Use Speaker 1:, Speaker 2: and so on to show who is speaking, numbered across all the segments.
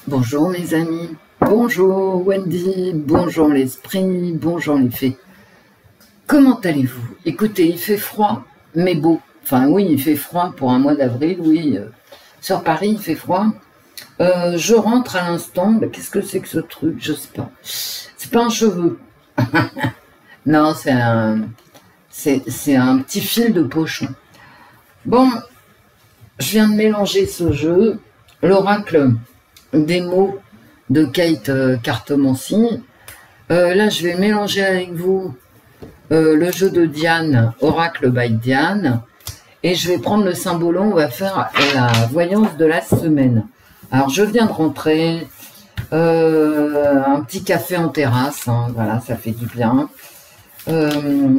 Speaker 1: Bonjour mes amis, bonjour Wendy, bonjour l'esprit, bonjour les fées. Comment allez-vous? Écoutez, il fait froid, mais beau. Enfin oui, il fait froid pour un mois d'avril, oui. Sur Paris, il fait froid. Je rentre à l'instant. Qu'est-ce que c'est que ce truc? Je sais pas. C'est pas un cheveu. Non, c'est un petit fil de pochon. Bon, je viens de mélanger ce jeu, l'oracle des mots de Kate Cartomancie. Là, je vais mélanger avec vous le jeu de Diane, Oracle by Diane. Et je vais prendre le symbolon, on va faire la voyance de la semaine. Alors, je viens de rentrer, un petit café en terrasse, hein, voilà, ça fait du bien.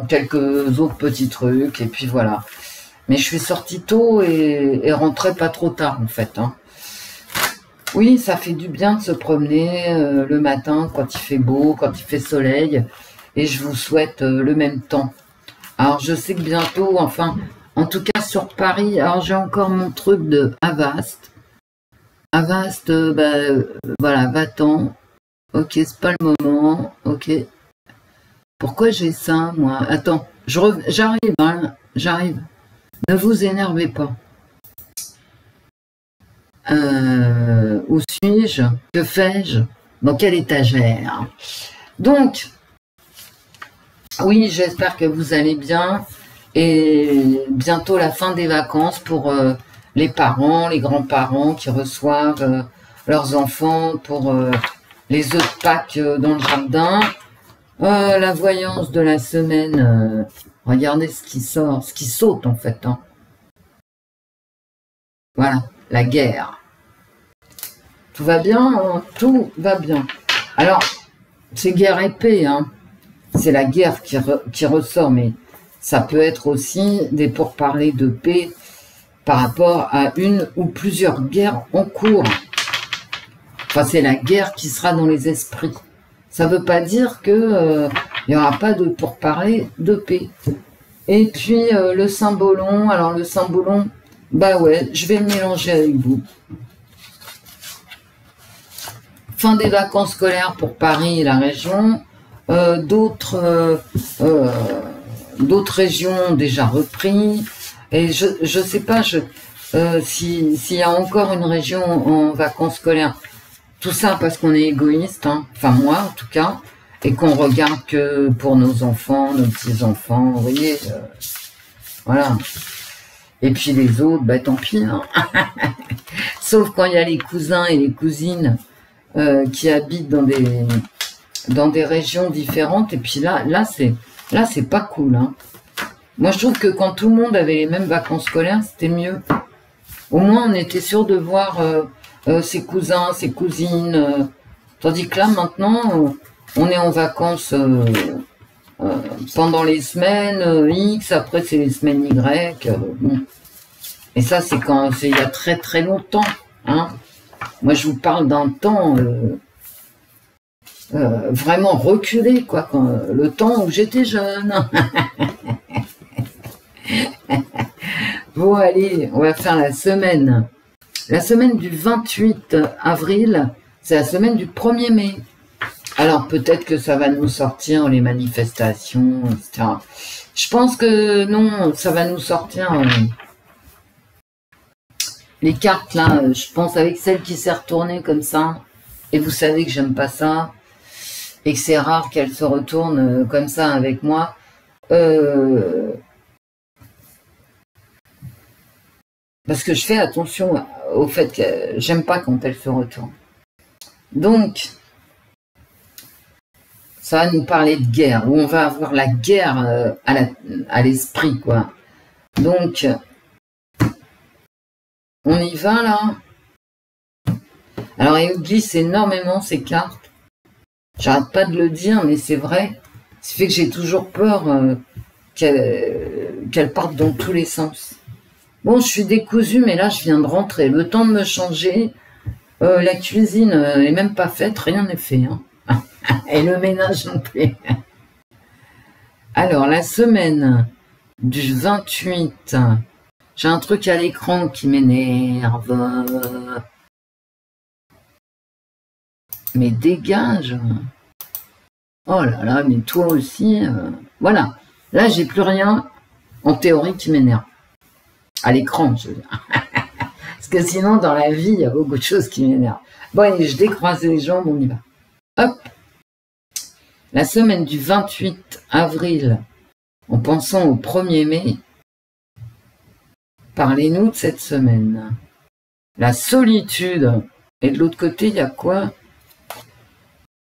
Speaker 1: Quelques autres petits trucs, et puis voilà. Mais je suis sortie tôt et rentrée pas trop tard, en fait. Hein. Oui, ça fait du bien de se promener le matin, quand il fait beau, quand il fait soleil, et je vous souhaite le même temps. Alors, je sais que bientôt, enfin, en tout cas sur Paris, alors j'ai encore mon truc de Avast. Avast, voilà, va-t'en. Ok, c'est pas le moment, ok. Pourquoi j'ai ça, moi? Attends, j'arrive, hein, j'arrive. Ne vous énervez pas. Où suis-je? Que fais-je? Dans quelle étagère? Donc, oui, j'espère que vous allez bien. Et bientôt la fin des vacances pour les parents, les grands-parents qui reçoivent leurs enfants pour les œufs de Pâques dans le jardin. La voyance de la semaine, regardez ce qui sort, ce qui saute en fait. Hein. Voilà, la guerre. Tout va bien, hein, tout va bien. Alors, c'est guerre épée, hein. C'est la guerre qui ressort, mais ça peut être aussi des pourparlers de paix par rapport à une ou plusieurs guerres en cours. Enfin, c'est la guerre qui sera dans les esprits. Ça ne veut pas dire qu'il n'y aura pas de pourparlers de paix. Et puis, le symbolon, alors le symbolon, bah ouais, je vais le mélanger avec vous. Fin des vacances scolaires pour Paris et la région. D'autres régions ont déjà repris. Et je sais pas s'il y a encore une région en vacances scolaires. Tout ça parce qu'on est égoïste, hein. Enfin moi en tout cas, et qu'on regarde que pour nos enfants, nos petits-enfants, vous voyez. Voilà. Et puis les autres, bah tant pis. Hein. Sauf quand il y a les cousins et les cousines qui habitent dans des régions différentes. Et puis là c'est pas cool. Hein. Moi je trouve que quand tout le monde avait les mêmes vacances scolaires, c'était mieux. Au moins on était sûr de voir ses cousins, ses cousines. Tandis que là maintenant, on est en vacances pendant les semaines X, après c'est les semaines Y. Bon. Et ça c'est quand c'est il y a très très longtemps. Hein. Moi je vous parle d'un temps vraiment reculé, quoi, le temps où j'étais jeune. Bon allez, on va faire la semaine. La semaine du 28 avril, c'est la semaine du 1er mai. Alors peut-être que ça va nous sortir les manifestations, etc. Je pense que non, ça va nous sortir les cartes là, je pense avec celle qui s'est retournée comme ça. Et vous savez que j'aime pas ça. Et que c'est rare qu'elle se retourne comme ça avec moi. Parce que je fais attention au fait que j'aime pas quand elle se retourne. Donc, ça va nous parler de guerre, où on va avoir la guerre à l'esprit, quoi. Donc, on y va, là. Alors, il glisse énormément ces cartes. J'arrête pas de le dire, mais c'est vrai. Ça fait que j'ai toujours peur qu'elle parte dans tous les sens. Bon, je suis décousue, mais là, je viens de rentrer. Le temps de me changer, la cuisine est même pas faite, rien n'est fait. Hein. Et le ménage non plus. Alors, la semaine du 28, j'ai un truc à l'écran qui m'énerve. Mais dégage. Oh là là, mais toi aussi. Voilà. Là, j'ai plus rien, en théorie, qui m'énerve. À l'écran, je veux dire. Parce que sinon, dans la vie, il y a beaucoup de choses qui m'énervent. Bon, allez, je décroise les jambes, on y va. Hop. La semaine du 28 avril, en pensant au 1er mai, parlez-nous de cette semaine. La solitude. Et de l'autre côté, il y a quoi?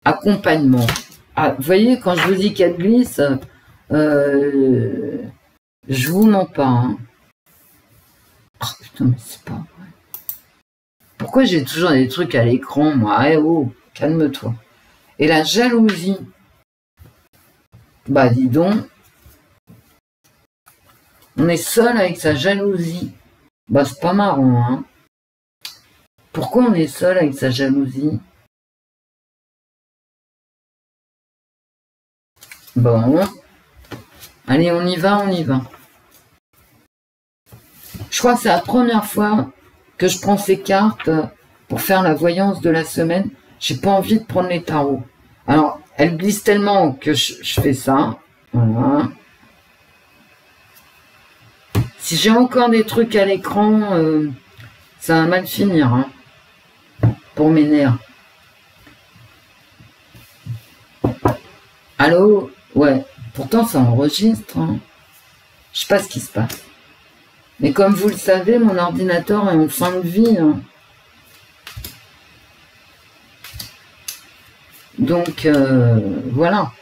Speaker 1: Accompagnement. Ah, vous voyez, quand je vous dis qu'elle glisse, je vous mens pas. Hein. Oh, putain, mais c'est pas vrai. Pourquoi j'ai toujours des trucs à l'écran, moi? Eh oh, calme-toi. Et la jalousie. Bah, dis donc. On est seul avec sa jalousie. Bah, c'est pas marrant, hein. Pourquoi on est seul avec sa jalousie? Bon. Allez, on y va, on y va. Je crois que c'est la première fois que je prends ces cartes pour faire la voyance de la semaine. J'ai pas envie de prendre les tarots. Alors, elles glissent tellement que je fais ça. Voilà. Si j'ai encore des trucs à l'écran, ça va mal finir, hein, pour mes nerfs. Allô? Ouais. Pourtant, ça enregistre. Hein. Je sais pas ce qui se passe. Mais comme vous le savez, mon ordinateur est en fin de vie. Hein. Donc, voilà.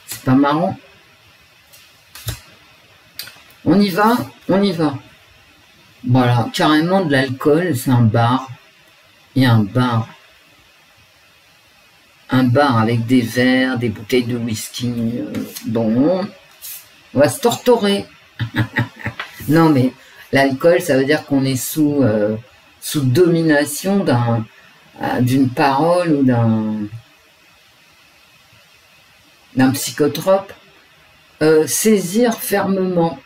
Speaker 1: C'est pas marrant. On y va, on y va. Voilà, carrément de l'alcool, c'est un bar. Il y a un bar. Un bar avec des verres, des bouteilles de whisky. Bon, on va se torturer. Non, mais l'alcool, ça veut dire qu'on est sous domination d'une parole ou d'un psychotrope. Saisir fermement.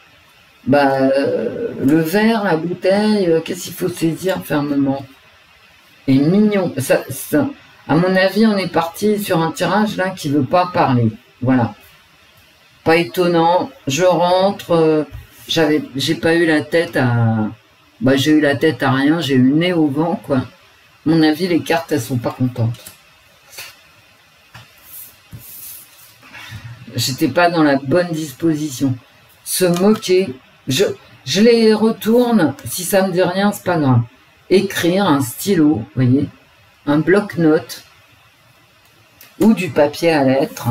Speaker 1: Bah, le verre, la bouteille, qu'est-ce qu'il faut saisir fermement? Et mignon. Ça, à mon avis, on est parti sur un tirage là qui veut pas parler. Voilà. Pas étonnant. Je rentre. J'ai pas eu la tête à. Bah, j'ai eu la tête à rien. J'ai eu le nez au vent, quoi. À mon avis, les cartes, elles sont pas contentes. J'étais pas dans la bonne disposition. Se moquer. Je les retourne. Si ça me dit rien, c'est pas grave. Écrire un stylo, vous voyez, un bloc-notes ou du papier à lettres.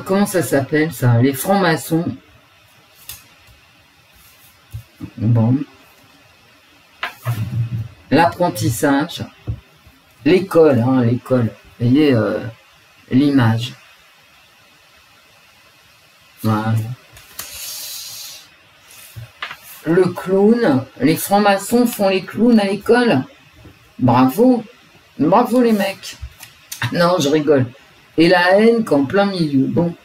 Speaker 1: Comment ça s'appelle ça? Les francs-maçons. Bon. L'apprentissage. L'école, hein, l'école. Vous voyez, l'image. Voilà. Le clown, les francs-maçons font les clowns à l'école. Bravo, bravo les mecs. Non, je rigole. Et la haine qu'en plein milieu. Bon,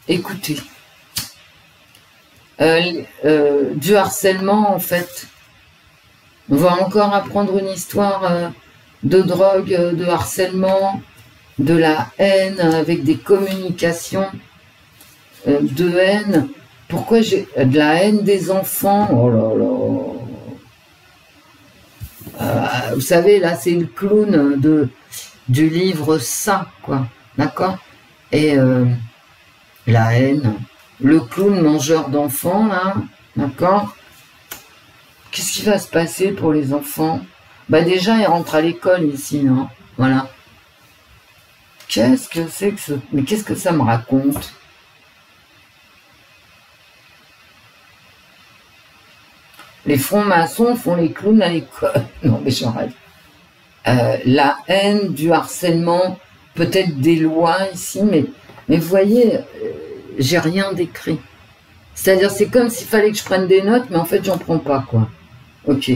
Speaker 1: écoutez. Du harcèlement, en fait. On va encore apprendre une histoire de drogue, de harcèlement, de la haine avec des communications de haine. Pourquoi j'ai de la haine des enfants? Oh là là. Vous savez, là, c'est le clown du livre Ça, quoi. D'accord? Et la haine. Le clown mangeur d'enfants, là. D'accord? Qu'est-ce qui va se passer pour les enfants? Bah déjà, ils rentrent à l'école ici, hein. Voilà. Qu'est-ce que c'est que ce... Mais qu'est-ce que ça me raconte? Les francs-maçons font les clowns à l'école. Non, mais j'arrête. La haine, du harcèlement, peut-être des lois ici, mais vous voyez, j'ai rien décrit. C'est-à-dire, c'est comme s'il fallait que je prenne des notes, mais en fait, j'en prends pas, quoi. Ok.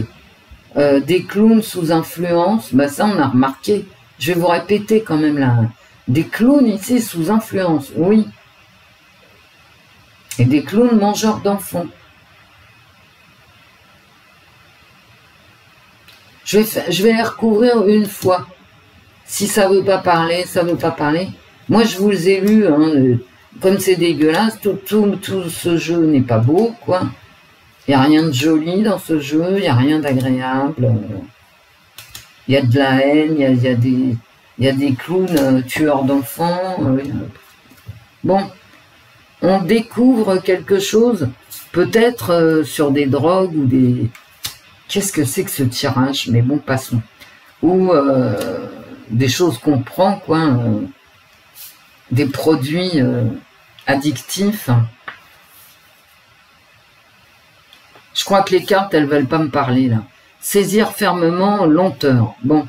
Speaker 1: Des clowns sous influence, bah ça, on a remarqué. Je vais vous répéter quand même là. Des clowns ici sous influence, oui. Et des clowns mangeurs d'enfants. Je vais les recouvrir une fois. Si ça veut pas parler, ça veut pas parler. Moi, je vous ai lu, hein, comme c'est dégueulasse, tout ce jeu n'est pas beau, quoi. Il n'y a rien de joli dans ce jeu, il n'y a rien d'agréable. Il y a de la haine, il y a des clowns tueurs d'enfants. Bon, on découvre quelque chose, peut-être sur des drogues ou des... Qu'est-ce que c'est que ce tirage? Mais bon, passons. Ou des choses qu'on prend, quoi. Des produits addictifs. Je crois que les cartes, elles veulent pas me parler, là. Saisir fermement, lenteur. Bon.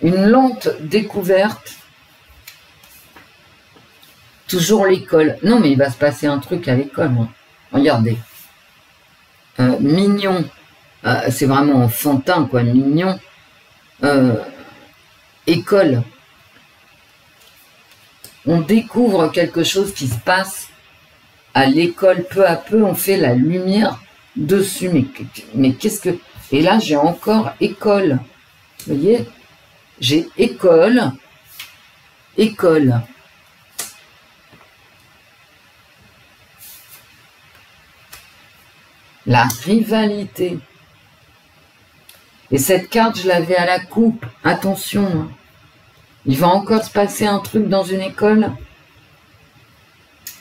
Speaker 1: Une lente découverte. Toujours l'école. Non, mais il va se passer un truc à l'école. Hein. Regardez. Mignon. C'est vraiment enfantin, quoi. Mignon. École. On découvre quelque chose qui se passe à l'école. Peu à peu, on fait la lumière dessus. Mais qu'est-ce que... Et là, j'ai encore école. Vous voyez? J'ai école. École. La rivalité. Et cette carte, je l'avais à la coupe. Attention. Hein. Il va encore se passer un truc dans une école.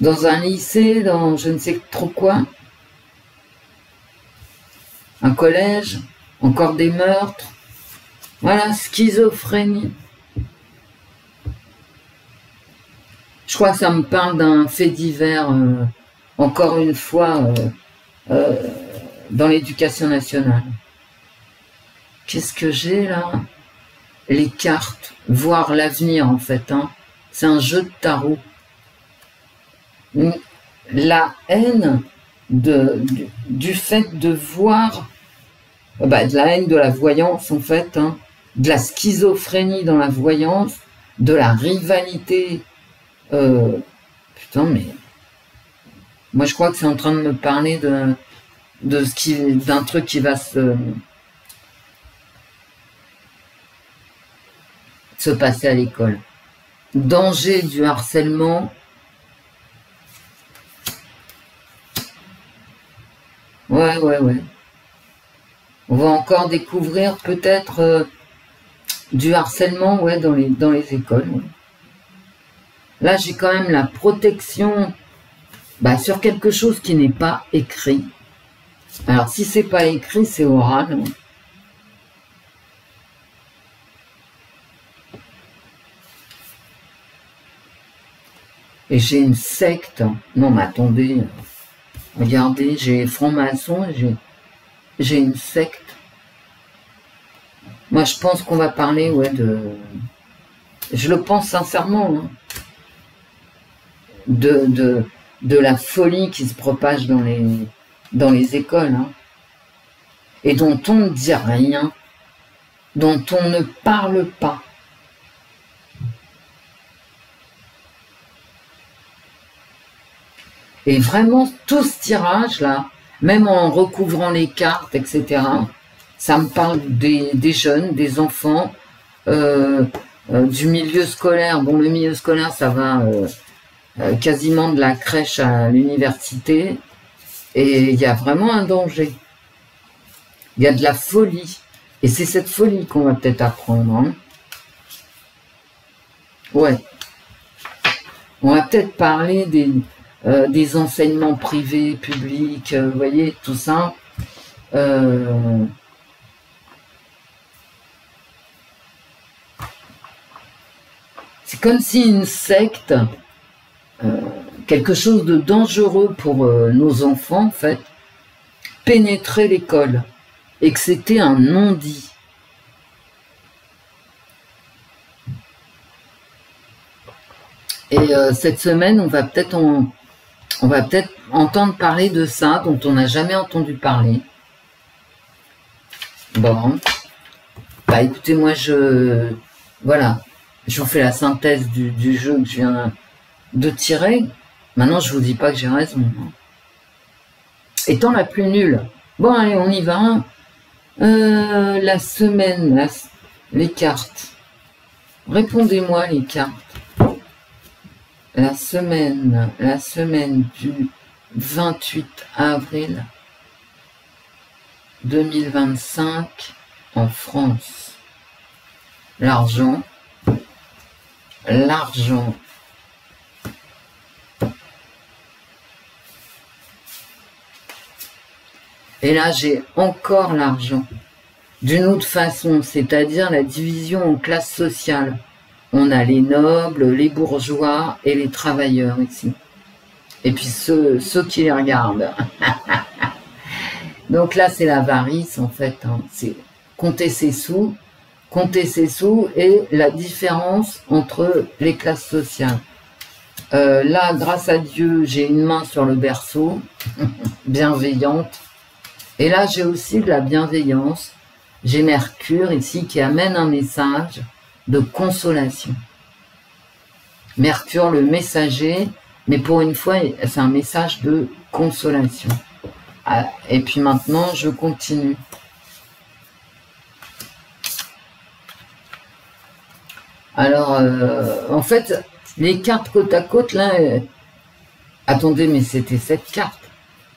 Speaker 1: Dans un lycée, dans je ne sais trop quoi. Un collège. Encore des meurtres. Voilà, schizophrénie. Je crois que ça me parle d'un fait divers, encore une fois, dans l'éducation nationale. Qu'est-ce que j'ai là? Les cartes, voir l'avenir en fait. Hein. C'est un jeu de tarot. La haine du fait de voir, de la haine de la voyance en fait, hein, de la schizophrénie dans la voyance, de la rivalité. Putain, mais moi je crois que c'est en train de me parler d'un truc qui va se passer à l'école. Danger du harcèlement. Ouais. On va encore découvrir peut-être du harcèlement, ouais, dans les écoles. Ouais. Là, j'ai quand même la protection sur quelque chose qui n'est pas écrit. Alors, si c'est pas écrit, c'est oral. Hein. Et j'ai une secte. Non, mais attendez. Regardez, j'ai franc-maçon et j'ai une secte. Moi, je pense qu'on va parler, ouais, de... Je le pense sincèrement, hein, de la folie qui se propage dans les écoles, hein, et dont on ne dit rien, dont on ne parle pas. Et vraiment, tout ce tirage-là, même en recouvrant les cartes, etc., ça me parle des jeunes, des enfants, du milieu scolaire. Bon, le milieu scolaire, ça va quasiment de la crèche à l'université. Et il y a vraiment un danger. Il y a de la folie. Et c'est cette folie qu'on va peut-être apprendre. Hein. Ouais. On va peut-être parler des enseignements privés, publics, vous voyez, tout ça. C'est comme si une secte, quelque chose de dangereux pour nos enfants, en fait, pénétrait l'école et que c'était un non-dit. Et cette semaine, on va peut-être entendre parler de ça, dont on n'a jamais entendu parler. Bon. Écoutez, moi, voilà. Je vous fais la synthèse du jeu que je viens de tirer. Maintenant, je vous dis pas que j'ai raison. Étant la plus nulle. Bon, allez, on y va. La semaine, les cartes. Répondez-moi les cartes. La semaine du 28 avril 2025 en France. L'argent. L'argent. Et là, j'ai encore l'argent. D'une autre façon, c'est-à-dire la division en classes sociales. On a les nobles, les bourgeois et les travailleurs ici. Et puis ceux qui les regardent. Donc là, c'est l'avarice, en fait. Hein. C'est compter ses sous et la différence entre les classes sociales. Là, grâce à Dieu, j'ai une main sur le berceau, bienveillante. Et là, j'ai aussi de la bienveillance. J'ai Mercure ici qui amène un message de consolation. Mercure, le messager, mais pour une fois, c'est un message de consolation. Et puis maintenant, je continue. Alors, en fait, les cartes côte à côte, là, attendez, mais c'était cette carte.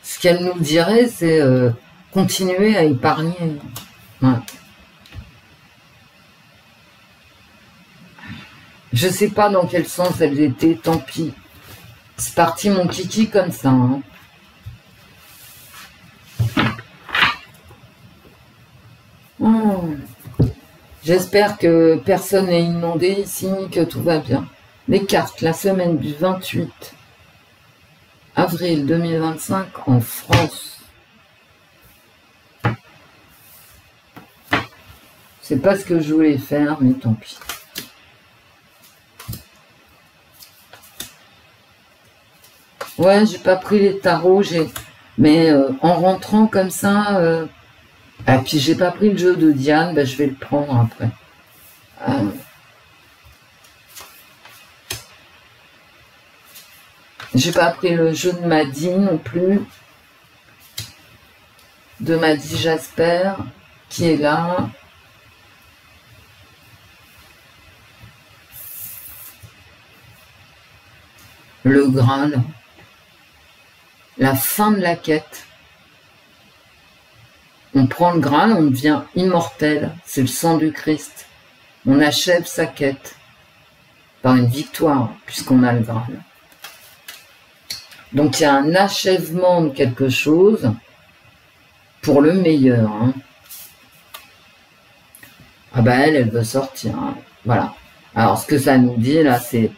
Speaker 1: Ce qu'elle nous dirait, c'est continuer à épargner. Ouais. Je sais pas dans quel sens elles étaient, tant pis. C'est parti mon kiki comme ça. Hein. Oh. J'espère que personne n'est inondé ici, que tout va bien. Les cartes, la semaine du 28 avril 2025 en France. C'est pas ce que je voulais faire, mais tant pis. Ouais, j'ai pas pris les tarots, mais en rentrant comme ça, et puis j'ai pas pris le jeu de Diane, ben, je vais le prendre après. J'ai pas pris le jeu de Maddy non plus, de Maddy Jasper, qui est là. Le Graal. La fin de la quête. On prend le Graal, on devient immortel. C'est le sang du Christ. On achève sa quête par une victoire, puisqu'on a le Graal. Donc il y a un achèvement de quelque chose pour le meilleur. Hein. Ah bah elle veut sortir. Hein. Voilà. Alors ce que ça nous dit là, c'est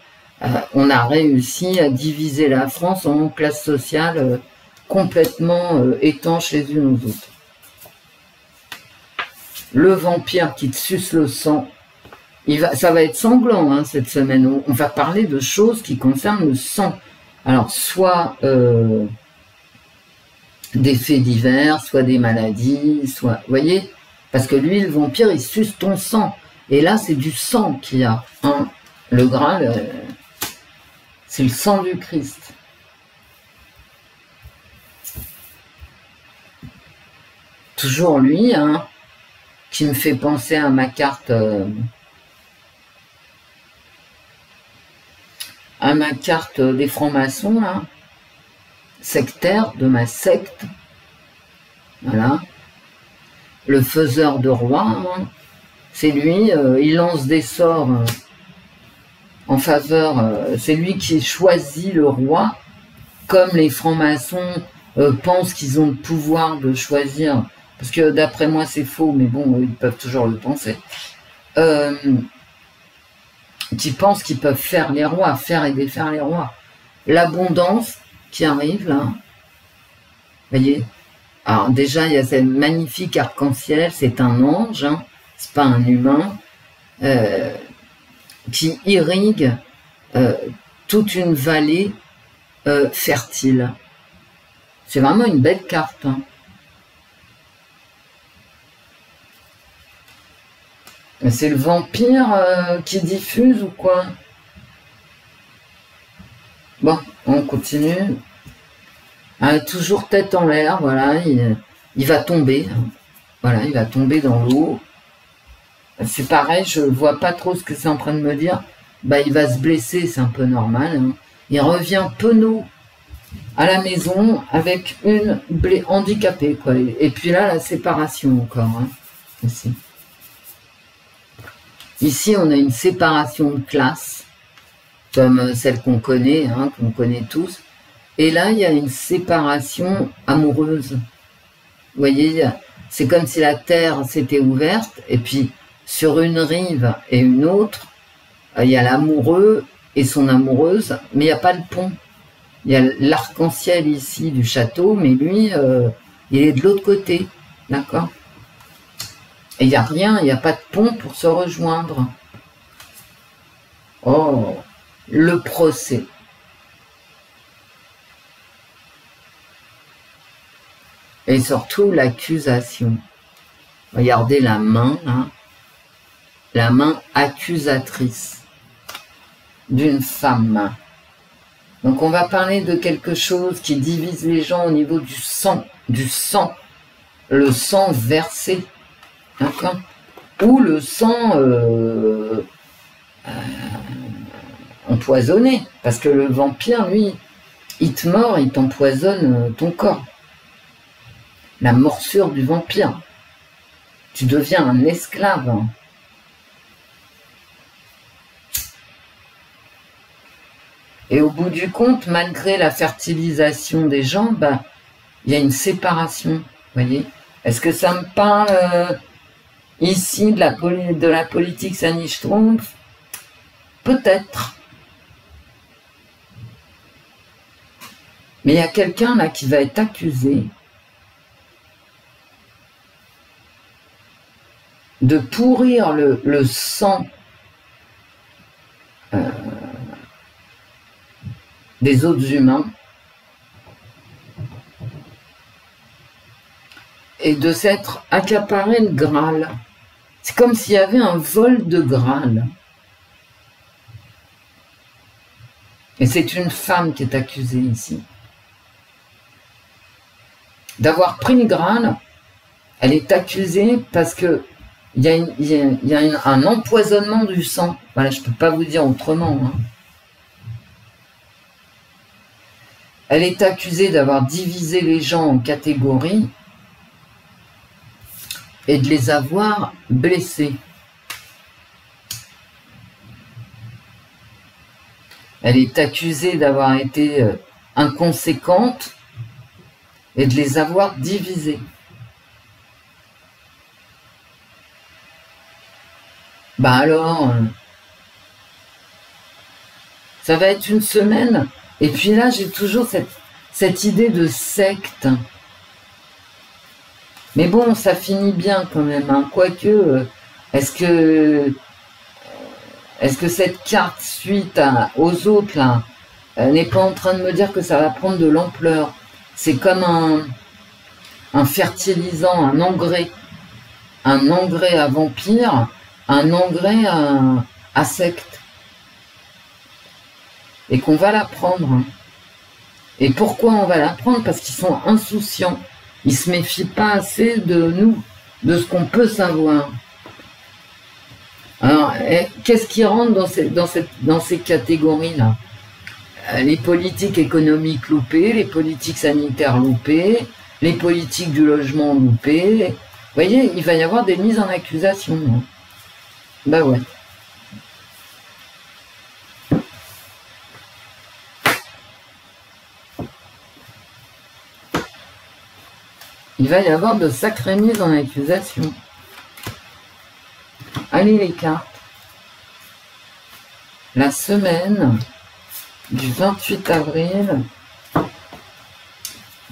Speaker 1: on a réussi à diviser la France en classes sociales complètement étanches les unes aux autres. Le vampire qui te suce le sang, ça va être sanglant hein, cette semaine. On va parler de choses qui concernent le sang. Alors, soit des faits divers, soit des maladies, soit... Vous voyez? Parce que lui, le vampire, il suce ton sang. Et là, c'est du sang qu'il y a. Hein. Le Graal, c'est le sang du Christ. Toujours lui, hein, qui me fait penser à ma carte... à ma carte des francs-maçons, là, sectaire de ma secte, voilà, le faiseur de rois, hein. C'est lui, il lance des sorts en faveur, c'est lui qui choisit le roi, comme les francs-maçons pensent qu'ils ont le pouvoir de choisir, parce que d'après moi c'est faux, mais bon, ils peuvent toujours le penser, qui pensent qu'ils peuvent faire les rois, faire et défaire les rois. L'abondance qui arrive là, vous voyez. Alors déjà, il y a ce magnifique arc-en-ciel, c'est un ange, hein, c'est pas un humain, qui irrigue toute une vallée fertile. C'est vraiment une belle carte. Hein. C'est le vampire qui diffuse ou quoi? Bon, on continue. Toujours tête en l'air, voilà, il va tomber. Voilà, il va tomber dans l'eau. C'est pareil, je vois pas trop ce que c'est en train de me dire. Bah, il va se blesser, c'est un peu normal. Hein. Il revient penaud à la maison avec une handicapée, quoi. Et puis là, la séparation encore. Hein, ici. Ici, on a une séparation de classe, comme celle qu'on connaît, hein, qu'on connaît tous. Et là, il y a une séparation amoureuse. Vous voyez, c'est comme si la terre s'était ouverte, et puis sur une rive et une autre, il y a l'amoureux et son amoureuse, mais il n'y a pas le pont. Il y a l'arc-en-ciel ici du château, mais lui, il est de l'autre côté, d'accord? Et il n'y a rien, il n'y a pas de pont pour se rejoindre. Oh, le procès. Et surtout l'accusation. Regardez la main, là. La main accusatrice d'une femme. Donc on va parler de quelque chose qui divise les gens au niveau du sang, le sang versé, d'accord? Ou le sang empoisonné, parce que le vampire, lui, il te mord, il t'empoisonne ton corps. La morsure du vampire. Tu deviens un esclave. Hein. Et au bout du compte, malgré la fertilisation des gens, bah, il y a une séparation. Vous voyez? Est-ce que ça me parle ici de la politique Sanich-Trumpf? Peut-être. Mais il y a quelqu'un là qui va être accusé de pourrir le sang des autres humains et de s'être accaparé le Graal. C'est comme s'il y avait un vol de Graal. Et c'est une femme qui est accusée ici. D'avoir pris le Graal, elle est accusée parce que il y a un empoisonnement du sang. Voilà, je ne peux pas vous dire autrement. Hein. Elle est accusée d'avoir divisé les gens en catégories et de les avoir blessés. Elle est accusée d'avoir été inconséquente et de les avoir divisés. Bah alors, ça va être une semaine. Et puis là, j'ai toujours cette idée de secte. Mais bon, ça finit bien quand même. Hein. Quoique, est-ce que cette carte, suite aux autres, là, n'est pas en train de me dire que ça va prendre de l'ampleur? C'est comme un fertilisant, un engrais à vampire, un engrais à secte. Et qu'on va la prendre. Et pourquoi on va la prendre? Parce qu'ils sont insouciants. Ils se méfient pas assez de nous, de ce qu'on peut savoir. Alors, qu'est-ce qui rentre dans ces catégories-là? Les politiques économiques loupées, les politiques sanitaires loupées, les politiques du logement loupées. Vous voyez, il va y avoir des mises en accusation. Hein. Ben ouais. Il va y avoir de sacrées mises en accusation. Allez les cartes. La semaine du 28 avril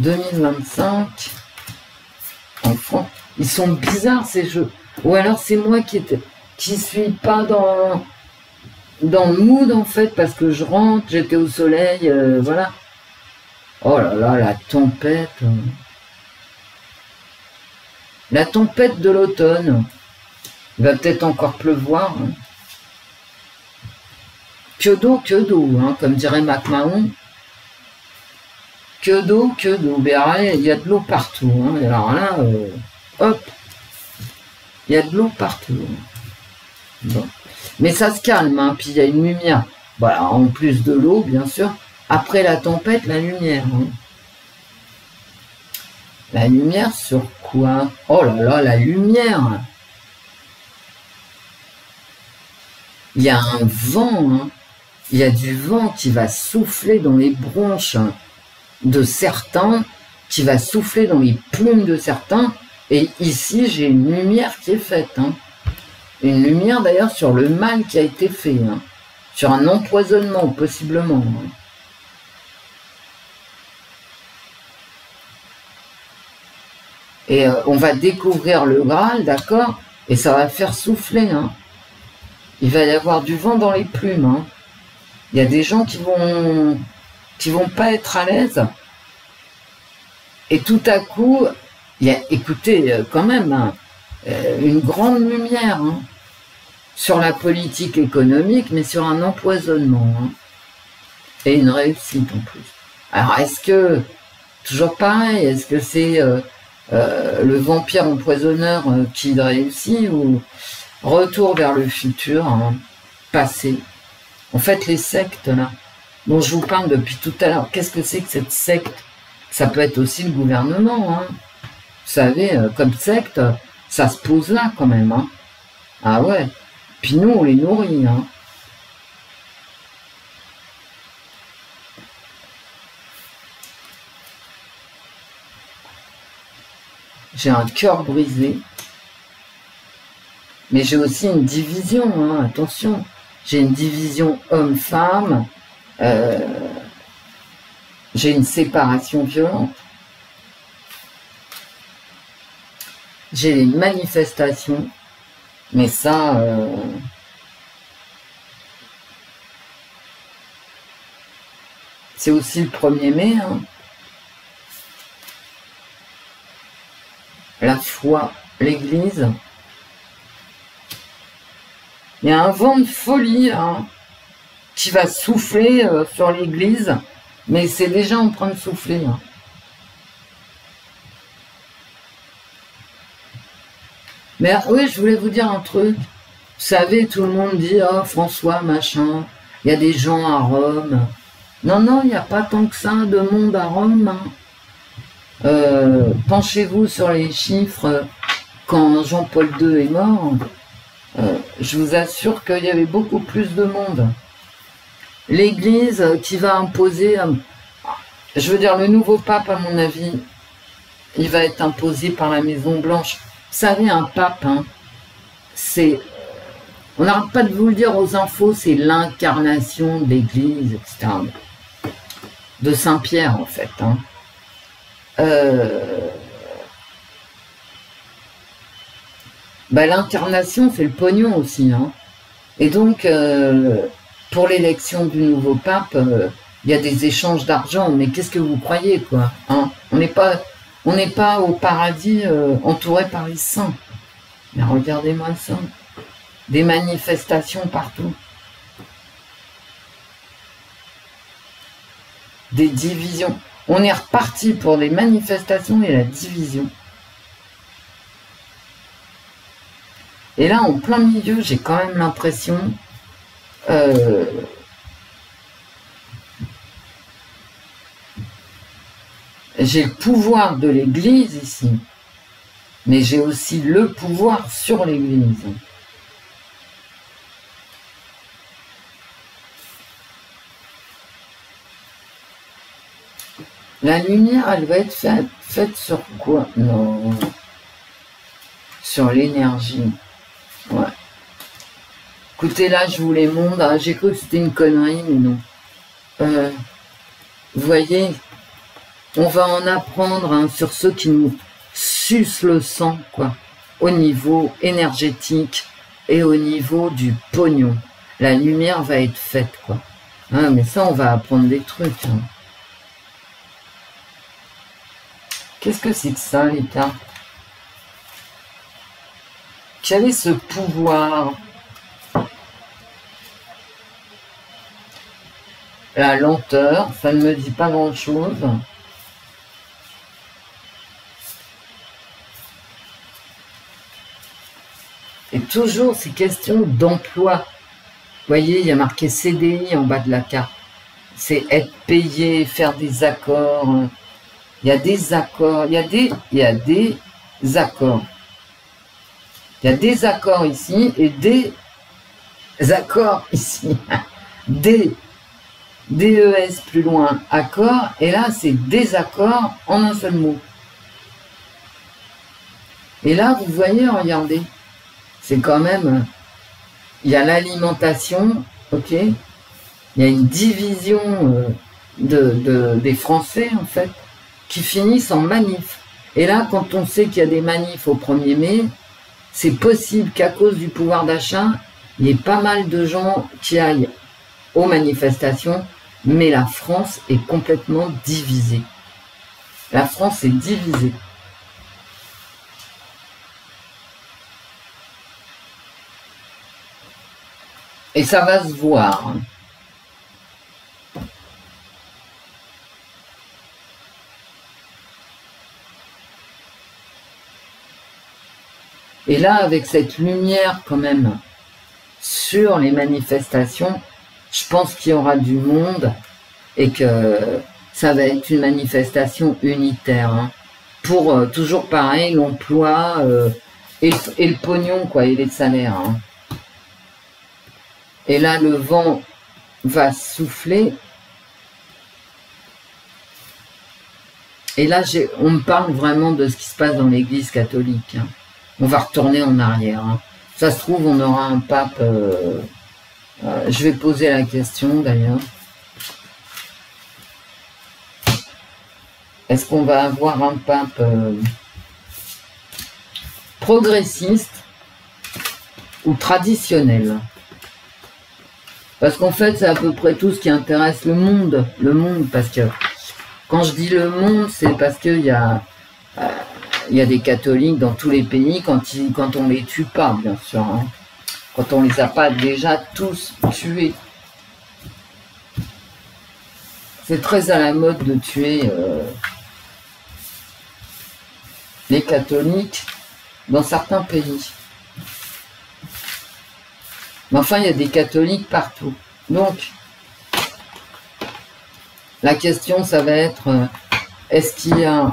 Speaker 1: 2025. Enfant, ils sont bizarres ces jeux. Ou alors c'est moi qui suis pas dans le mood en fait parce que je rentre, j'étais au soleil, voilà. Oh là là, la tempête. La tempête de l'automne. Il va peut-être encore pleuvoir. Hein. Que d'eau, hein, comme dirait MacMahon. Que d'eau. Il y a de l'eau partout. Hein. Et alors là, hop. Il y a de l'eau partout. Bon. Mais ça se calme, hein. Puis il y a une lumière. Voilà, en plus de l'eau, bien sûr. Après la tempête, la lumière. Hein. La lumière sur quoi? Oh là là, la lumière! Il y a un vent, hein. Il y a du vent qui va souffler dans les bronches de certains, qui va souffler dans les plumes de certains. Et ici, j'ai une lumière qui est faite. Hein. Une lumière d'ailleurs sur le mal qui a été fait. Hein. Sur un empoisonnement, possiblement. Hein. Et on va découvrir le Graal, d'accord? Et ça va faire souffler. Hein. Il va y avoir du vent dans les plumes. Hein. Il y a des gens qui vont pas être à l'aise. Et tout à coup, il y a, écoutez, quand même, hein, une grande lumière hein, sur la politique économique, mais sur un empoisonnement. Hein, et une réussite en plus. Alors, est-ce que, toujours pareil, est-ce que c'est le vampire empoisonneur qui réussit ou retour vers le futur, hein, passé? En fait, les sectes, là, dont je vous parle depuis tout à l'heure, qu'est-ce que c'est que cette secte? Ça peut être aussi le gouvernement, hein. Vous savez, comme secte, ça se pose là, quand même, hein. Ah ouais. Puis nous, on les nourrit, hein. J'ai un cœur brisé. Mais j'ai aussi une division, hein, attention. J'ai une division homme-femme. J'ai une séparation violente. J'ai des manifestations. Mais ça... c'est aussi le 1er mai. Hein. La foi, l'Église. Il y a un vent de folie hein, qui va souffler sur l'Église, mais c'est déjà en train de souffler. Hein. Mais oui, je voulais vous dire un truc. Vous savez, tout le monde dit « Oh, François, machin, il y a des gens à Rome. » Non, non, il n'y a pas tant que ça de monde à Rome. Hein. Penchez-vous sur les chiffres quand Jean-Paul II est mort. Je vous assure qu'il y avait beaucoup plus de monde. L'Église qui va imposer, je veux dire, le nouveau pape, à mon avis, il va être imposé par la Maison Blanche. Vous savez, un pape, hein, c'est, on n'arrête pas de vous le dire aux infos, c'est l'incarnation de l'Église, etc. De Saint-Pierre, en fait. Hein. Bah, l'incarnation, c'est le pognon aussi. Hein. Et donc, pour l'élection du nouveau pape, il y a des échanges d'argent. Mais qu'est-ce que vous croyez, quoi hein. On n'est pas au paradis entouré par les saints. Mais regardez-moi ça. Des manifestations partout. Des divisions. On est reparti pour les manifestations et la division. Et là, en plein milieu, j'ai quand même l'impression j'ai le pouvoir de l'Église ici, mais j'ai aussi le pouvoir sur l'Église. La lumière, elle va être faite sur quoi? Non. Sur l'énergie. Ouais. Écoutez, là, je vous les montre. Ah, j'ai cru que c'était une connerie, mais non. Vous voyez, on va en apprendre hein, sur ceux qui nous sucent le sang, quoi. Au niveau énergétique et au niveau du pognon. La lumière va être faite, quoi. Hein, mais ça, on va apprendre des trucs. Hein. Qu'est-ce que c'est que ça, les cartes? Quel est ce pouvoir? La lenteur, ça ne me dit pas grand-chose. Et toujours ces questions d'emploi. Vous voyez, il y a marqué CDI en bas de la carte. C'est être payé, faire des accords. Il y a des accords, il y a des accords. Il y a des accords ici et des accords ici. DES plus loin, accord, et là c'est désaccord en un seul mot. Et là, vous voyez, regardez, c'est quand même, il y a l'alimentation, ok, il y a une division des Français, en fait, qui finissent en manif. Et là, quand on sait qu'il y a des manifs au 1er mai, c'est possible qu'à cause du pouvoir d'achat, il y ait pas mal de gens qui aillent aux manifestations, mais la France est complètement divisée. La France est divisée. Et ça va se voir. Et là, avec cette lumière quand même sur les manifestations, je pense qu'il y aura du monde et que ça va être une manifestation unitaire. Hein, pour toujours pareil, l'emploi et le pognon, quoi, et les salaires. Hein. Et là, le vent va souffler. Et là, on me parle vraiment de ce qui se passe dans l'Église catholique. Hein. On va retourner en arrière. Hein. Ça se trouve, on aura un pape... je vais poser la question, d'ailleurs. Est-ce qu'on va avoir un pape progressiste ou traditionnel? Parce qu'en fait, c'est à peu près tout ce qui intéresse le monde. Le monde, parce que quand je dis le monde, c'est parce qu'il y a des catholiques dans tous les pays quand on les tue pas, bien sûr. Hein. Quand on les a pas déjà tous tués. C'est très à la mode de tuer les catholiques dans certains pays. Mais enfin, il y a des catholiques partout. Donc, la question, ça va être, est-ce qu'il y a...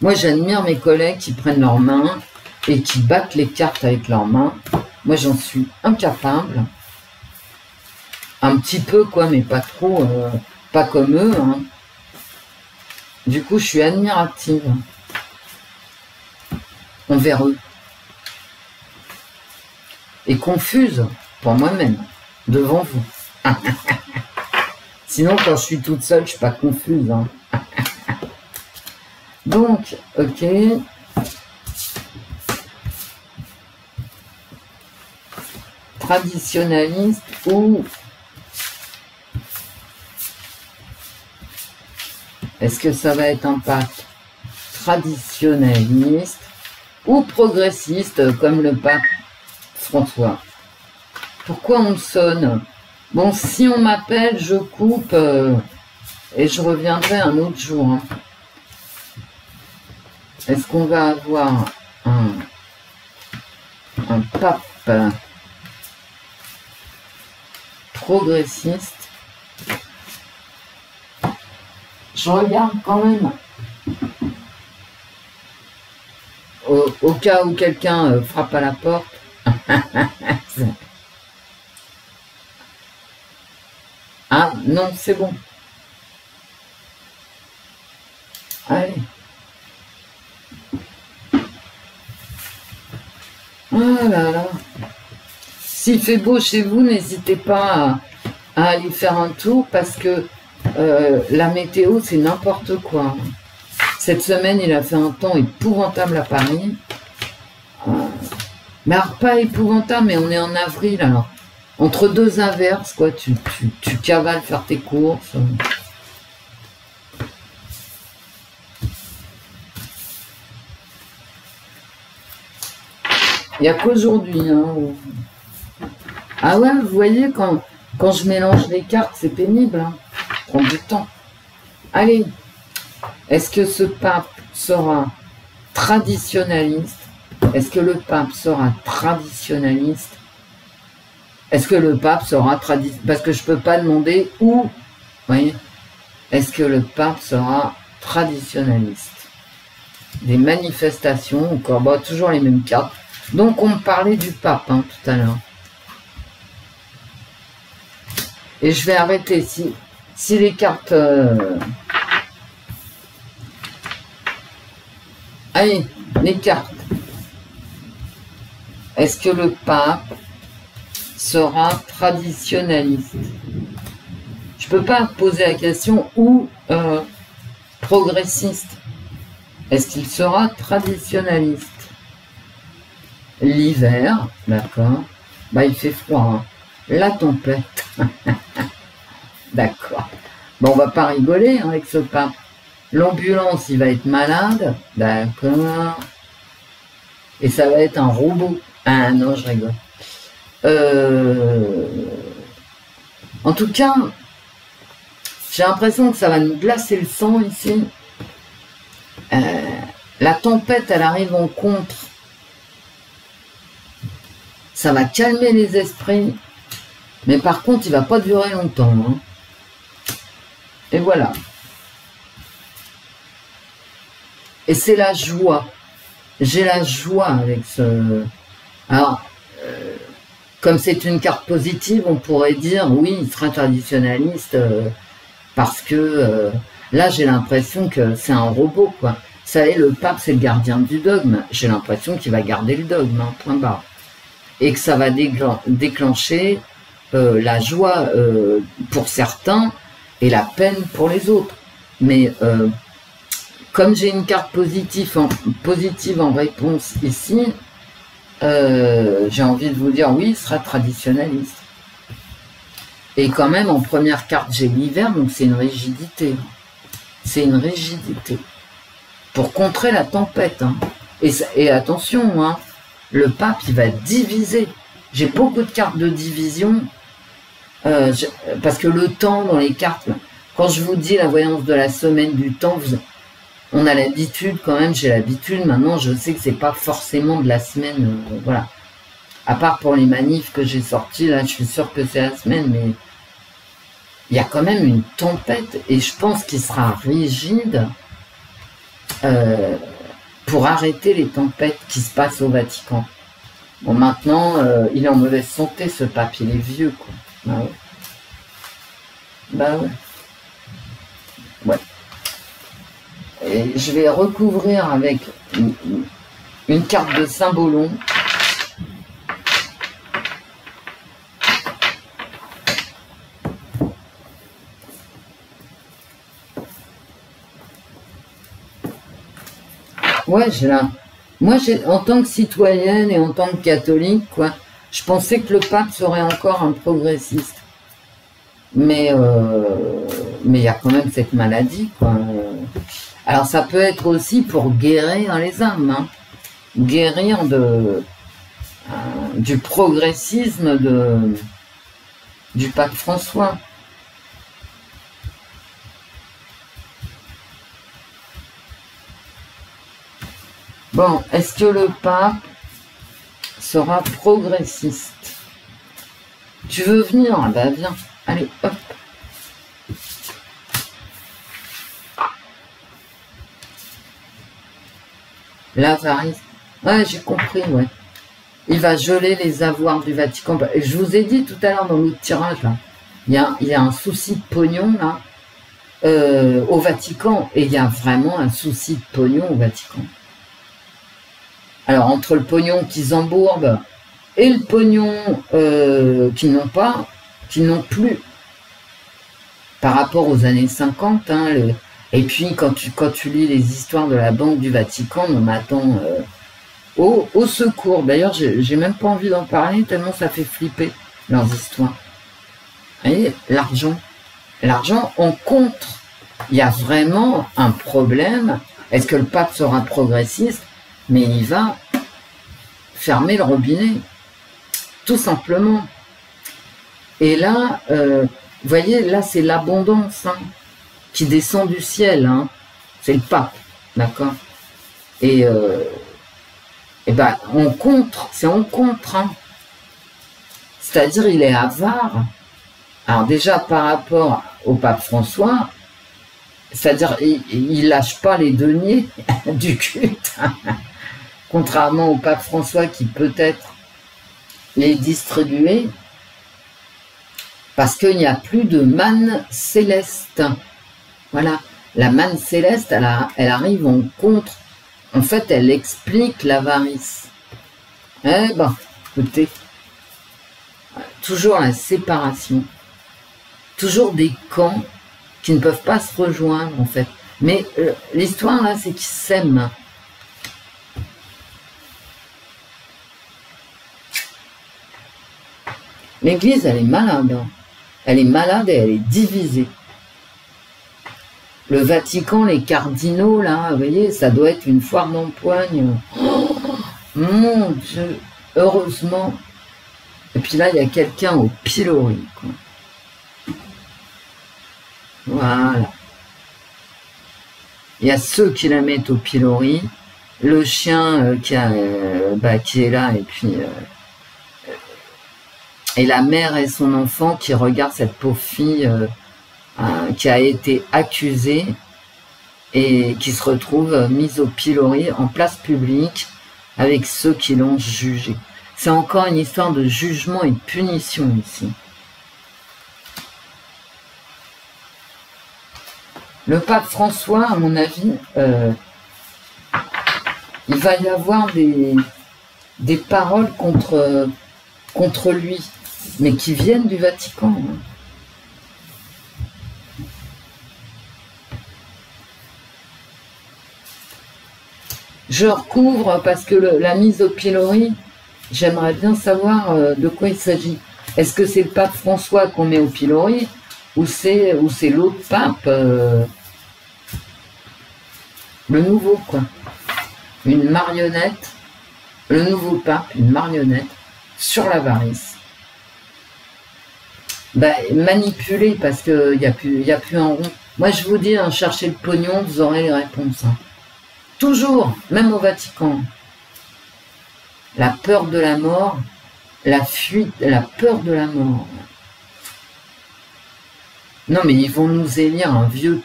Speaker 1: moi, j'admire mes collègues qui prennent leurs mains et qui battent les cartes avec leurs mains. Moi, j'en suis incapable. Un petit peu, quoi, mais pas trop, pas comme eux. Hein. Du coup, je suis admirative envers eux. Et confuse pour moi-même, devant vous. Sinon, quand je suis toute seule, je suis pas confuse. Hein. Donc, ok. Traditionnaliste ou... Est-ce que ça va être un pape traditionnaliste ou progressiste comme le pape François? Pourquoi on me sonne? Bon, si on m'appelle, je coupe et je reviendrai un autre jour. Hein. Est-ce qu'on va avoir un pape progressiste? Je regarde quand même. Au cas où quelqu'un frappe à la porte. Ah non, c'est bon. Allez. Oh là là. S'il fait beau chez vous, n'hésitez pas à aller faire un tour parce que la météo, c'est n'importe quoi. Cette semaine, il a fait un temps épouvantable à Paris. Mais alors, pas épouvantable, mais on est en avril, alors. Entre deux averses, quoi, tu cavales faire tes courses. Il n'y a qu'aujourd'hui. Hein, où... Ah ouais, vous voyez, quand je mélange les cartes, c'est pénible. Hein. Ça prend du temps. Allez, est-ce que ce pape sera traditionnaliste Est-ce que le pape sera traditionnaliste? Est-ce que le pape sera traditionnaliste? Parce que je ne peux pas demander où, vous voyez. Est-ce que le pape sera traditionnaliste? Des manifestations, encore, bon, toujours les mêmes cartes. Donc on me parlait du pape hein, tout à l'heure. Et je vais arrêter si les cartes... Allez, les cartes. Est-ce que le pape sera traditionnaliste? Je peux pas poser la question ou progressiste. Est-ce qu'il sera traditionnaliste? L'hiver, d'accord. Bah, il fait froid. Hein. La tempête. D'accord. Bon, on va pas rigoler hein, avec ce pape. L'ambulance, il va être malade. D'accord. Et ça va être un robot. Ah non, je rigole. En tout cas, j'ai l'impression que ça va nous glacer le sang ici. La tempête, elle arrive en contre. Ça va calmer les esprits. Mais par contre, il va pas durer longtemps. Hein. Et voilà. Et c'est la joie. J'ai la joie avec ce... Alors, comme c'est une carte positive, on pourrait dire, oui, il sera traditionnaliste, parce que là, j'ai l'impression que c'est un robot, quoi. Vous savez, le pape, c'est le gardien du dogme. J'ai l'impression qu'il va garder le dogme, hein, point barre. Et que ça va déclencher la joie pour certains et la peine pour les autres. Mais comme j'ai une carte positive en réponse ici, j'ai envie de vous dire oui, il sera traditionnaliste. Et quand même, en première carte, j'ai l'hiver, donc c'est une rigidité. C'est une rigidité. Pour contrer la tempête. Hein. Et attention, hein, le pape, il va diviser. J'ai beaucoup de cartes de division, parce que le temps dans les cartes, quand je vous dis la voyance de la semaine du temps, on a l'habitude quand même, j'ai l'habitude, maintenant je sais que c'est pas forcément de la semaine, voilà. À part pour les manifs que j'ai sortis, là je suis sûr que c'est la semaine, mais il y a quand même une tempête et je pense qu'il sera rigide pour arrêter les tempêtes qui se passent au Vatican. Bon maintenant, il est en mauvaise santé ce pape, il est vieux quoi. Bah ouais. Bah ouais. Ouais. Et je vais recouvrir avec une carte de Saint-Bolon. Ouais, moi, en tant que citoyenne et en tant que catholique, quoi, je pensais que le pape serait encore un progressiste. Mais il y a quand même cette maladie, quoi. Alors ça peut être aussi pour guérir les âmes, hein. Guérir du progressisme du pape François. Bon, est-ce que le pape sera progressiste? Tu veux venir? Ah bah viens, allez, hop. L'avarice. Ouais, j'ai compris, ouais. Il va geler les avoirs du Vatican. Et je vous ai dit tout à l'heure dans l'autre tirage, là, il y a un souci de pognon, là, au Vatican. Et il y a vraiment un souci de pognon au Vatican. Alors, entre le pognon qu'ils embourbent et le pognon qu'ils n'ont pas, qu'ils n'ont plus, par rapport aux années 50, hein, et puis, quand tu lis les histoires de la Banque du Vatican, on m'attend au secours. D'ailleurs, j'ai même pas envie d'en parler, tellement ça fait flipper, leurs histoires. Vous voyez, l'argent. L'argent, en contre. Il y a vraiment un problème. Est-ce que le pape sera progressiste? Mais il va fermer le robinet. Tout simplement. Et là, vous voyez, là, c'est l'abondance, hein, qui descend du ciel, hein. C'est le pape, d'accord? Et Eh ben, on contre, c'est en contre. Hein. C'est-à-dire, il est avare. Alors déjà, par rapport au pape François, c'est-à-dire, il lâche pas les deniers du culte. Contrairement au pape François qui peut-être les distribuait, parce qu'il n'y a plus de manne céleste. Voilà, la manne céleste, elle arrive en contre. En fait, elle explique l'avarice. Eh ben, écoutez, toujours la séparation, toujours des camps qui ne peuvent pas se rejoindre, en fait. Mais l'histoire, là, c'est qu'ils s'aiment. L'Église, elle est malade. Hein. Elle est malade et elle est divisée. Le Vatican, les cardinaux, là, vous voyez, ça doit être une foire d'empoigne. Oh, mon Dieu, heureusement. Et puis là, il y a quelqu'un au pilori, quoi. Voilà. Il y a ceux qui la mettent au pilori, le chien qui est là, et puis et la mère et son enfant qui regardent cette pauvre fille qui a été accusée et qui se retrouve mise au pilori en place publique avec ceux qui l'ont jugée. C'est encore une histoire de jugement et de punition ici. Le pape François, à mon avis, il va y avoir des paroles contre lui, mais qui viennent du Vatican. Hein. Je recouvre parce que la mise au pilori, j'aimerais bien savoir de quoi il s'agit. Est-ce que c'est le pape François qu'on met au pilori ou c'est l'autre pape, le nouveau, quoi. Une marionnette, le nouveau pape, une marionnette sur l'avarice. Ben, manipulé parce qu'il n'y a plus un rond. Moi, je vous dis, hein, cherchez le pognon, vous aurez les réponses. Hein. Toujours, même au Vatican. La peur de la mort, la fuite, la peur de la mort. Non, mais ils vont nous élire un vieux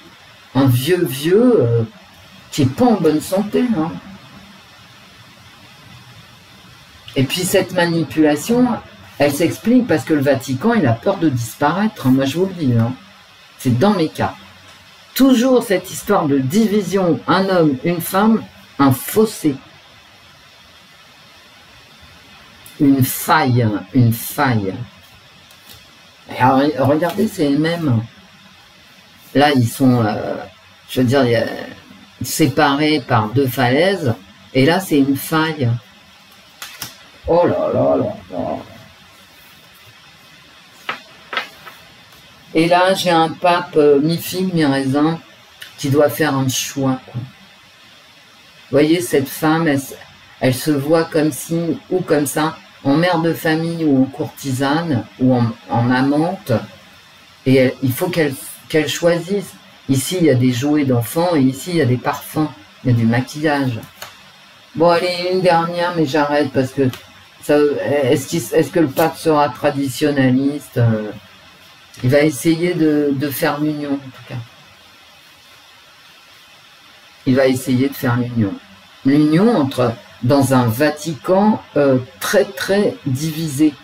Speaker 1: qui n'est pas en bonne santé. Hein. Et puis cette manipulation, elle s'explique parce que le Vatican, il a peur de disparaître. Hein. Moi, je vous le dis. Hein. C'est dans mes cas. Toujours cette histoire de division, un homme, une femme, un fossé. Une faille, une faille. Et alors, regardez, c'est les mêmes. Là, ils sont, je veux dire, séparés par deux falaises. Et là, c'est une faille. Oh là là là là. Et là, j'ai un pape mi-figue, mi-raisin qui doit faire un choix. Quoi. Vous voyez, cette femme, elle se voit comme ci ou comme ça, en mère de famille ou en courtisane ou en amante. Et il faut qu'elle choisisse. Ici, il y a des jouets d'enfants et ici, il y a des parfums. Il y a du maquillage. Bon, allez, une dernière, mais j'arrête parce que est-ce que le pape sera traditionnaliste il va essayer de faire l'union, en tout cas. Il va essayer de faire l'union. L'union dans un Vatican très, très divisé.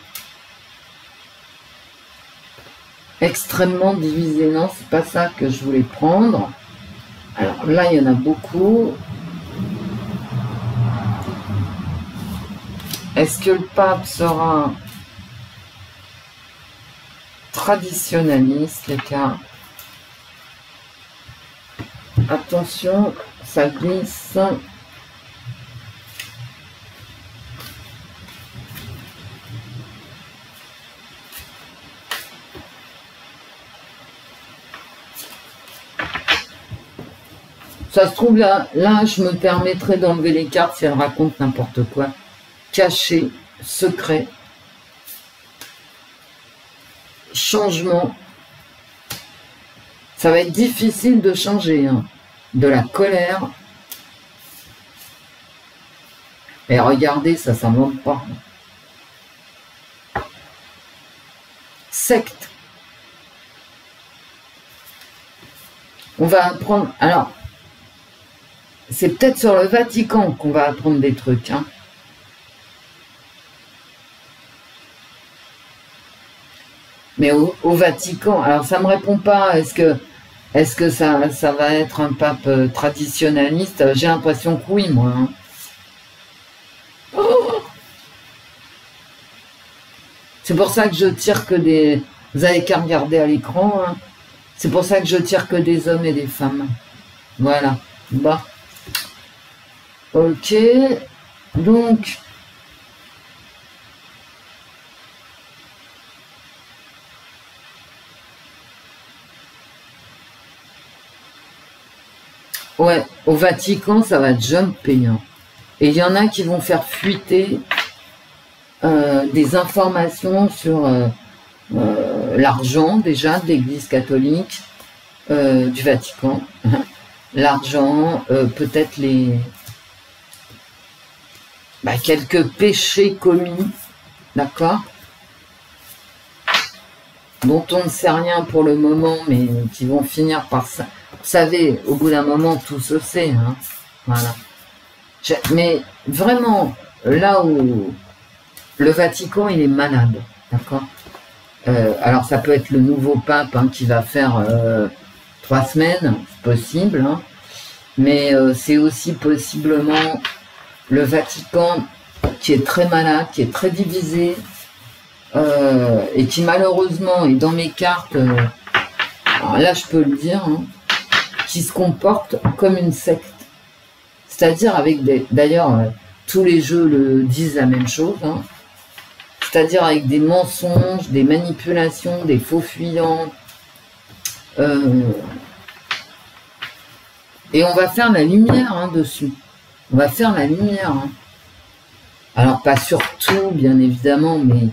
Speaker 1: Extrêmement divisé. Non, c'est pas ça que je voulais prendre. Alors là, il y en a beaucoup. Est-ce que le pape sera traditionnaliste, les cas? Attention, ça glisse. Ça se trouve là, je me permettrai d'enlever les cartes si elles racontent n'importe quoi. Caché, secret, changement. Ça va être difficile de changer. Hein. De la colère. Et regardez, ça s'invente pas. Secte. On va apprendre... Alors, c'est peut-être sur le Vatican qu'on va apprendre des trucs, hein. Mais au Vatican, alors ça me répond pas, est-ce que ça va être un pape traditionnaliste? J'ai l'impression que oui, moi. Hein. Oh, c'est pour ça que je tire que des... Vous avez qu'à regarder à l'écran, hein. C'est pour ça que je tire que des hommes et des femmes. Voilà. Bah. Ok. Donc... Ouais, au Vatican, ça va jumper. Hein. Et il y en a qui vont faire fuiter des informations sur l'argent, déjà, de l'Église catholique, du Vatican. L'argent, peut-être les... Bah, quelques péchés commis, d'accord, dont on ne sait rien pour le moment, mais qui vont finir par ça. Vous savez, au bout d'un moment, tout se sait. Hein. Voilà. Mais vraiment, là où le Vatican, il est malade, d'accord. Alors, ça peut être le nouveau pape hein, qui va faire 3 semaines, c'est possible. Hein. Mais c'est aussi possiblement le Vatican qui est très malade, qui est très divisé, et qui malheureusement est dans mes cartes, alors là je peux le dire, hein, qui se comporte comme une secte. C'est-à-dire avec des... D'ailleurs, tous les jeux le disent la même chose, hein, c'est-à-dire avec des mensonges, des manipulations, des faux fuyants. Et on va faire la lumière hein, dessus. On va faire la lumière. Hein. Alors, pas sur tout, bien évidemment, mais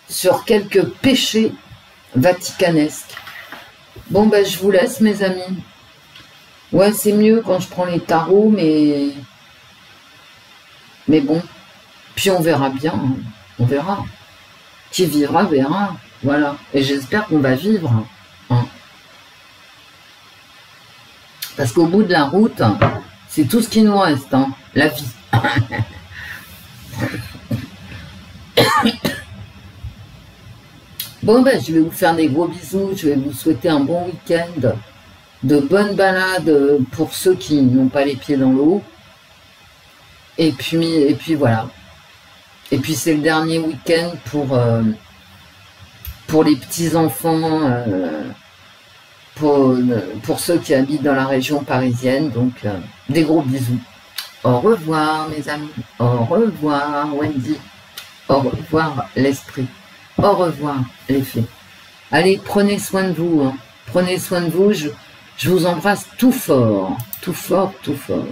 Speaker 1: sur quelques péchés vaticanesques. Bon, ben, je vous laisse, mes amis. Ouais, c'est mieux quand je prends les tarots, mais bon. Puis on verra bien. Hein. On verra. Qui vivra, verra. Voilà. Et j'espère qu'on va vivre. Hein. Parce qu'au bout de la route, c'est tout ce qui nous reste, hein, la vie. Bon, ben, je vais vous faire des gros bisous. Je vais vous souhaiter un bon week-end, de bonnes balades pour ceux qui n'ont pas les pieds dans l'eau. Et puis voilà. Et puis c'est le dernier week-end pour les petits-enfants, pour ceux qui habitent dans la région parisienne. Donc, des gros bisous. Au revoir, mes amis. Au revoir, Wendy. Au revoir, l'esprit. Au revoir, les fées. Allez, prenez soin de vous. Hein. Prenez soin de vous. Je vous embrasse tout fort. Tout fort, tout fort.